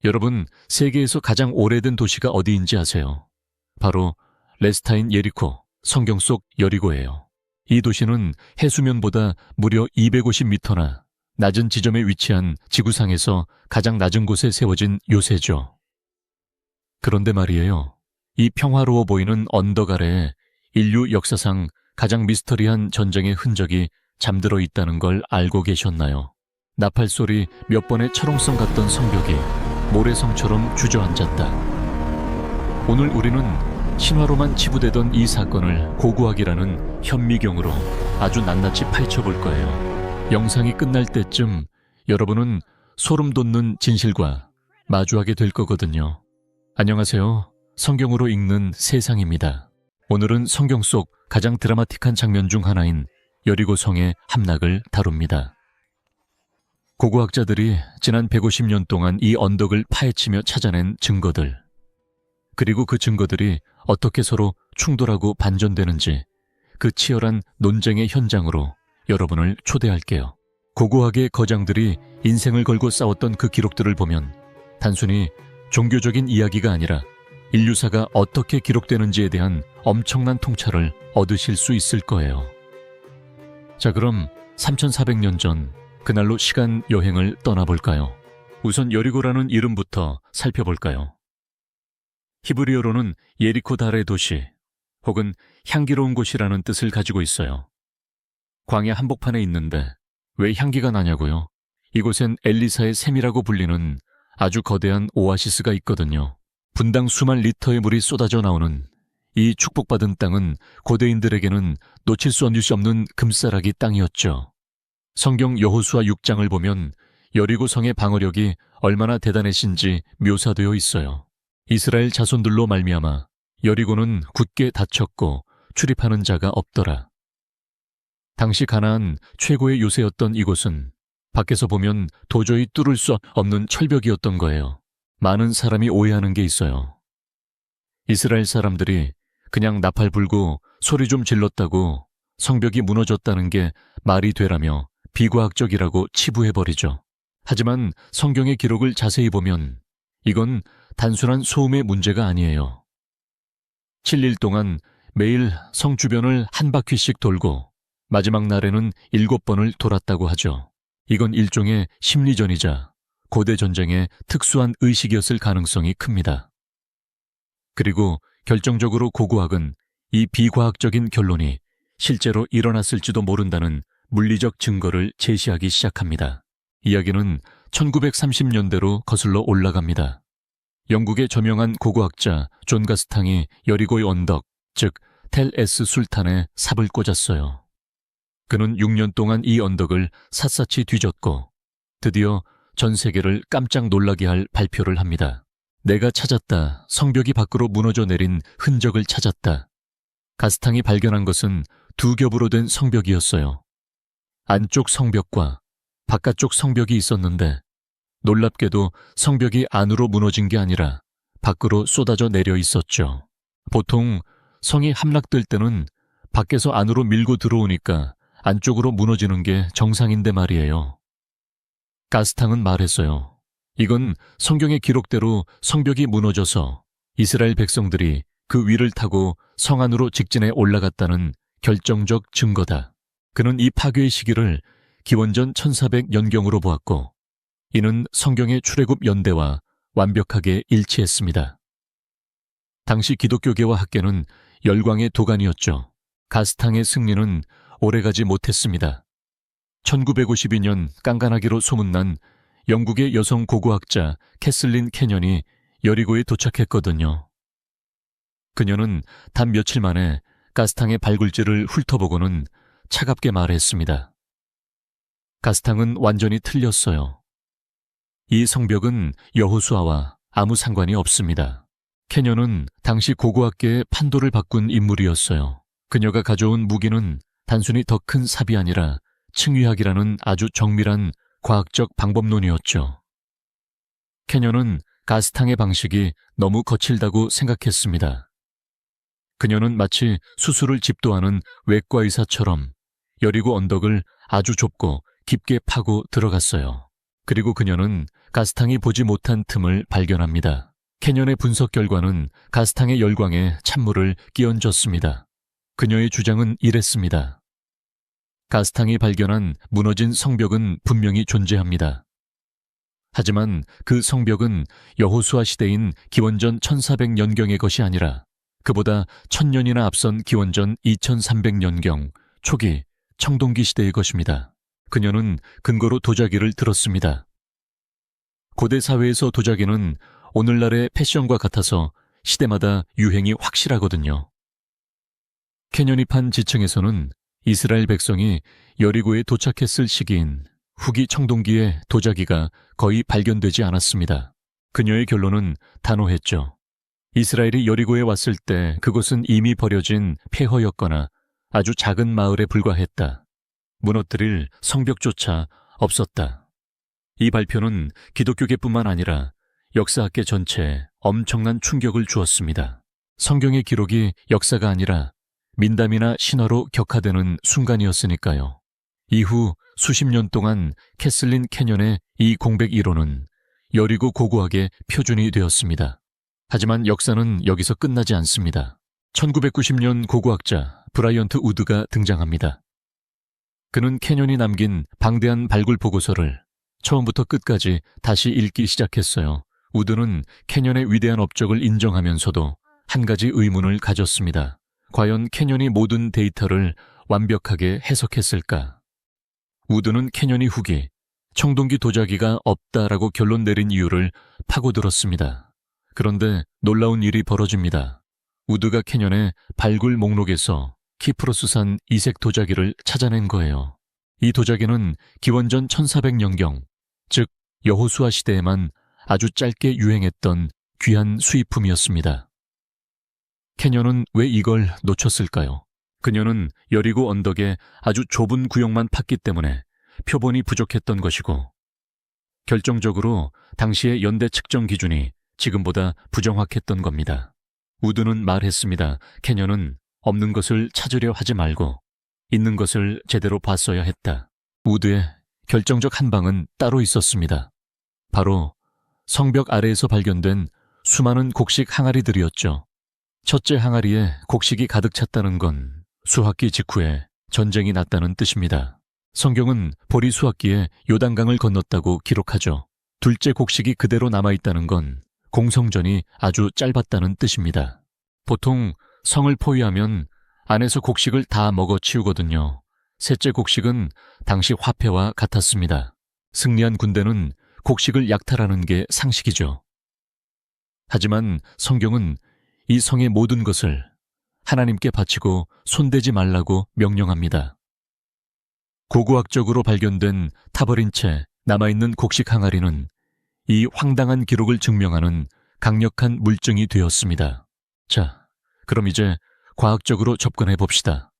여러분, 세계에서 가장 오래된 도시가 어디인지 아세요? 바로 레스타인 예리코, 성경 속 여리고예요. 이 도시는 해수면보다 무려 250m나 낮은 지점에 위치한 지구상에서 가장 낮은 곳에 세워진 요새죠. 그런데 말이에요. 이 평화로워 보이는 언덕 아래에 인류 역사상 가장 미스터리한 전쟁의 흔적이 잠들어 있다는 걸 알고 계셨나요? 나팔 소리 몇 번의 철옹성 같던 성벽이 모래성처럼 주저앉았다. 오늘 우리는 신화로만 치부되던 이 사건을 고고학이라는 현미경으로 아주 낱낱이 파헤쳐볼 거예요. 영상이 끝날 때쯤 여러분은 소름 돋는 진실과 마주하게 될 거거든요. 안녕하세요. 성경으로 읽는 세상입니다. 오늘은 성경 속 가장 드라마틱한 장면 중 하나인 여리고성의 함락을 다룹니다. 고고학자들이 지난 150년 동안 이 언덕을 파헤치며 찾아낸 증거들, 그리고 그 증거들이 어떻게 서로 충돌하고 반전되는지 그 치열한 논쟁의 현장으로 여러분을 초대할게요. 고고학의 거장들이 인생을 걸고 싸웠던 그 기록들을 보면 단순히 종교적인 이야기가 아니라 인류사가 어떻게 기록되는지에 대한 엄청난 통찰을 얻으실 수 있을 거예요. 자, 그럼 3400년 전 그날로 시간 여행을 떠나볼까요? 우선 여리고라는 이름부터 살펴볼까요? 히브리어로는 예리코 달의 도시 혹은 향기로운 곳이라는 뜻을 가지고 있어요. 광야 한복판에 있는데 왜 향기가 나냐고요? 이곳엔 엘리사의 샘이라고 불리는 아주 거대한 오아시스가 있거든요. 분당 수만 리터의 물이 쏟아져 나오는 이 축복받은 땅은 고대인들에게는 놓칠 수 없는 금싸라기 땅이었죠. 성경 여호수아 6장을 보면 여리고 성의 방어력이 얼마나 대단해신지 묘사되어 있어요. 이스라엘 자손들로 말미암아 여리고는 굳게 닫혔고 출입하는 자가 없더라. 당시 가나안 최고의 요새였던 이곳은 밖에서 보면 도저히 뚫을 수 없는 철벽이었던 거예요. 많은 사람이 오해하는 게 있어요. 이스라엘 사람들이 그냥 나팔 불고 소리 좀 질렀다고 성벽이 무너졌다는 게 말이 되라며 비과학적이라고 치부해버리죠. 하지만 성경의 기록을 자세히 보면 이건 단순한 소음의 문제가 아니에요. 7일 동안 매일 성 주변을 한 바퀴씩 돌고 마지막 날에는 7번을 돌았다고 하죠. 이건 일종의 심리전이자 고대 전쟁의 특수한 의식이었을 가능성이 큽니다. 그리고 결정적으로 고고학은 이 비과학적인 결론이 실제로 일어났을지도 모른다는 물리적 증거를 제시하기 시작합니다. 이야기는 1930년대로 거슬러 올라갑니다. 영국의 저명한 고고학자 존 가스탕이 여리고의 언덕, 즉 텔 에스 술탄에 삽을 꽂았어요. 그는 6년 동안 이 언덕을 샅샅이 뒤졌고 드디어 전 세계를 깜짝 놀라게 할 발표를 합니다. 내가 찾았다. 성벽이 밖으로 무너져 내린 흔적을 찾았다. 가스탕이 발견한 것은 두 겹으로 된 성벽이었어요. 안쪽 성벽과 바깥쪽 성벽이 있었는데 놀랍게도 성벽이 안으로 무너진 게 아니라 밖으로 쏟아져 내려 있었죠. 보통 성이 함락될 때는 밖에서 안으로 밀고 들어오니까 안쪽으로 무너지는 게 정상인데 말이에요. 가스탕은 말했어요. 이건 성경의 기록대로 성벽이 무너져서 이스라엘 백성들이 그 위를 타고 성 안으로 직진해 올라갔다는 결정적 증거다. 그는 이 파괴의 시기를 기원전 1400년경으로 보았고 이는 성경의 출애굽 연대와 완벽하게 일치했습니다. 당시 기독교계와 학계는 열광의 도가니였죠. 가스탕의 승리는 오래가지 못했습니다. 1952년 깐깐하기로 소문난 영국의 여성 고고학자 캐슬린 캐년이 여리고에 도착했거든요. 그녀는 단 며칠 만에 가스탕의 발굴지를 훑어보고는 차갑게 말했습니다. 가스탕은 완전히 틀렸어요. 이 성벽은 여호수아와 아무 상관이 없습니다. 캐년은 당시 고고학계의 판도를 바꾼 인물이었어요. 그녀가 가져온 무기는 단순히 더 큰 삽이 아니라 층위학이라는 아주 정밀한 과학적 방법론이었죠. 캐년은 가스탕의 방식이 너무 거칠다고 생각했습니다. 그녀는 마치 수술을 집도하는 외과 의사처럼 여리고 언덕을 아주 좁고 깊게 파고 들어갔어요. 그리고 그녀는 가스탕이 보지 못한 틈을 발견합니다. 캐년의 분석 결과는 가스탕의 열광에 찬물을 끼얹었습니다. 그녀의 주장은 이랬습니다. 가스탕이 발견한 무너진 성벽은 분명히 존재합니다. 하지만 그 성벽은 여호수아 시대인 기원전 1400년경의 것이 아니라 그보다 1000년이나 앞선 기원전 2300년경 초기 청동기 시대의 것입니다. 그녀는 근거로 도자기를 들었습니다. 고대 사회에서 도자기는 오늘날의 패션과 같아서 시대마다 유행이 확실하거든요. 캐년이 판 지층에서는 이스라엘 백성이 여리고에 도착했을 시기인 후기 청동기에 도자기가 거의 발견되지 않았습니다. 그녀의 결론은 단호했죠. 이스라엘이 여리고에 왔을 때 그곳은 이미 버려진 폐허였거나 아주 작은 마을에 불과했다. 무너뜨릴 성벽조차 없었다. 이 발표는 기독교계뿐만 아니라 역사학계 전체에 엄청난 충격을 주었습니다. 성경의 기록이 역사가 아니라 민담이나 신화로 격화되는 순간이었으니까요. 이후 수십 년 동안 캐슬린 캐년의 이 공백 이론은 여리고 고고학의 표준이 되었습니다. 하지만 역사는 여기서 끝나지 않습니다. 1990년 고고학자 브라이언트 우드가 등장합니다. 그는 캐년이 남긴 방대한 발굴 보고서를 처음부터 끝까지 다시 읽기 시작했어요. 우드는 캐년의 위대한 업적을 인정하면서도 한 가지 의문을 가졌습니다. 과연 캐년이 모든 데이터를 완벽하게 해석했을까? 우드는 캐년이 후기 청동기 도자기가 없다라고 결론 내린 이유를 파고들었습니다. 그런데 놀라운 일이 벌어집니다. 우드가 캐년의 발굴 목록에서 키프로스산 이색 도자기를 찾아낸 거예요. 이 도자기는 기원전 1400년경, 즉 여호수아 시대에만 아주 짧게 유행했던 귀한 수입품이었습니다. 캐년은 왜 이걸 놓쳤을까요? 그녀는 여리고 언덕에 아주 좁은 구역만 팠기 때문에 표본이 부족했던 것이고, 결정적으로 당시의 연대 측정 기준이 지금보다 부정확했던 겁니다. 우드는 말했습니다. 캐년은 없는 것을 찾으려 하지 말고 있는 것을 제대로 봤어야 했다. 우드의 결정적 한 방은 따로 있었습니다. 바로 성벽 아래에서 발견된 수많은 곡식 항아리들이었죠. 첫째 항아리에 곡식이 가득 찼다는 건 수확기 직후에 전쟁이 났다는 뜻입니다. 성경은 보리 수확기에 요단강을 건넜다고 기록하죠. 둘째 곡식이 그대로 남아있다는 건 공성전이 아주 짧았다는 뜻입니다. 보통 성을 포위하면 안에서 곡식을 다 먹어치우거든요. 셋째 곡식은 당시 화폐와 같았습니다. 승리한 군대는 곡식을 약탈하는 게 상식이죠. 하지만 성경은 이 성의 모든 것을 하나님께 바치고 손대지 말라고 명령합니다. 고고학적으로 발견된 타버린 채 남아있는 곡식 항아리는 이 황당한 기록을 증명하는 강력한 물증이 되었습니다. 자, 그럼 이제 과학적으로 접근해 봅시다.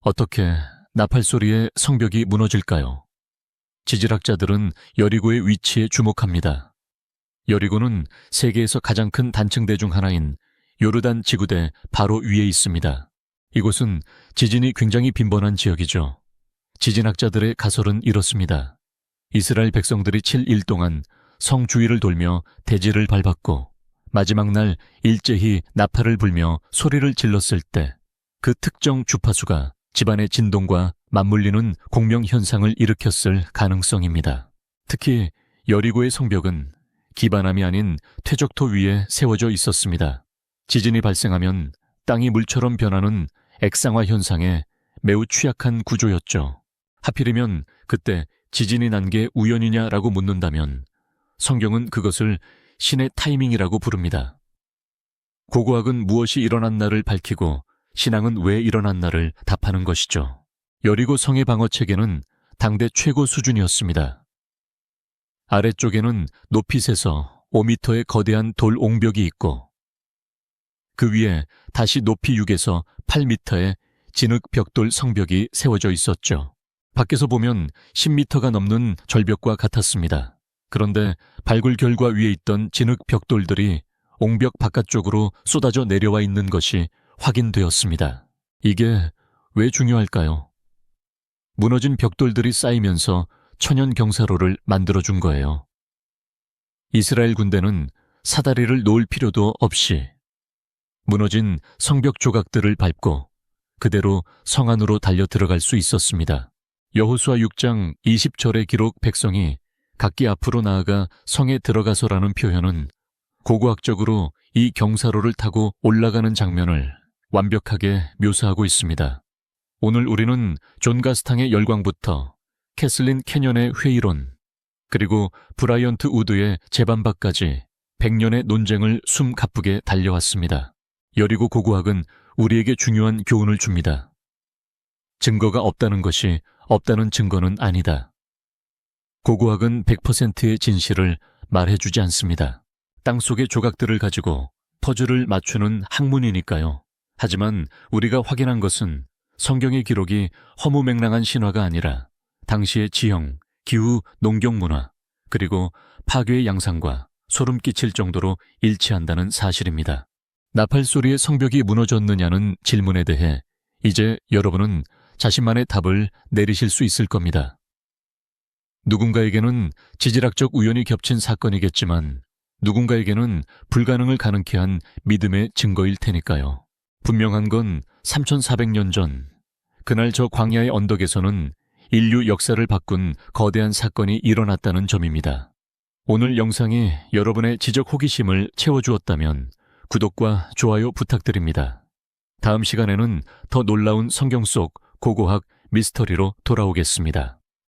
어떻게 나팔 소리에 성벽이 무너질까요? 지질학자들은 여리고의 위치에 주목합니다. 여리고는 세계에서 가장 큰 단층대 중 하나인 요르단 지구대 바로 위에 있습니다. 이곳은 지진이 굉장히 빈번한 지역이죠. 지진학자들의 가설은 이렇습니다. 이스라엘 백성들이 7일 동안 성 주위를 돌며 대지를 밟았고 마지막 날 일제히 나팔을 불며 소리를 질렀을 때 그 특정 주파수가 집안의 진동과 맞물리는 공명 현상을 일으켰을 가능성입니다. 특히 여리고의 성벽은 기반함이 아닌 퇴적토 위에 세워져 있었습니다. 지진이 발생하면 땅이 물처럼 변하는 액상화 현상에 매우 취약한 구조였죠. 하필이면 그때 지진이 난 게 우연이냐라고 묻는다면 성경은 그것을 신의 타이밍이라고 부릅니다. 고고학은 무엇이 일어난 날을 밝히고 신앙은 왜 일어난 날을 답하는 것이죠. 여리고 성의 방어체계는 당대 최고 수준이었습니다. 아래쪽에는 높이 세서 5m의 거대한 돌 옹벽이 있고 그 위에 다시 높이 6에서 8m의 진흙 벽돌 성벽이 세워져 있었죠. 밖에서 보면 10m가 넘는 절벽과 같았습니다. 그런데 발굴 결과 위에 있던 진흙 벽돌들이 옹벽 바깥쪽으로 쏟아져 내려와 있는 것이 확인되었습니다. 이게 왜 중요할까요? 무너진 벽돌들이 쌓이면서 천연 경사로를 만들어준 거예요. 이스라엘 군대는 사다리를 놓을 필요도 없이 무너진 성벽 조각들을 밟고 그대로 성 안으로 달려 들어갈 수 있었습니다. 여호수아 6장 20절의 기록 백성이 각기 앞으로 나아가 성에 들어가서라는 표현은 고고학적으로 이 경사로를 타고 올라가는 장면을 완벽하게 묘사하고 있습니다. 오늘 우리는 존 가스탕의 열광부터 캐슬린 캐년의 회의론, 그리고 브라이언트 우드의 재반박까지 100년의 논쟁을 숨 가쁘게 달려왔습니다. 여리고 고고학은 우리에게 중요한 교훈을 줍니다. 증거가 없다는 것이 없다는 증거는 아니다. 고고학은 100%의 진실을 말해주지 않습니다. 땅속의 조각들을 가지고 퍼즐을 맞추는 학문이니까요. 하지만 우리가 확인한 것은 성경의 기록이 허무맹랑한 신화가 아니라 당시의 지형, 기후, 농경 문화, 그리고 파괴의 양상과 소름 끼칠 정도로 일치한다는 사실입니다. 나팔 소리에 성벽이 무너졌느냐는 질문에 대해 이제 여러분은 자신만의 답을 내리실 수 있을 겁니다. 누군가에게는 지질학적 우연이 겹친 사건이겠지만 누군가에게는 불가능을 가능케 한 믿음의 증거일 테니까요. 분명한 건 3400년 전, 그날 저 광야의 언덕에서는 인류 역사를 바꾼 거대한 사건이 일어났다는 점입니다. 오늘 영상이 여러분의 지적 호기심을 채워주었다면 구독과 좋아요 부탁드립니다. 다음 시간에는 더 놀라운 성경 속 고고학 미스터리로 돌아오겠습니다.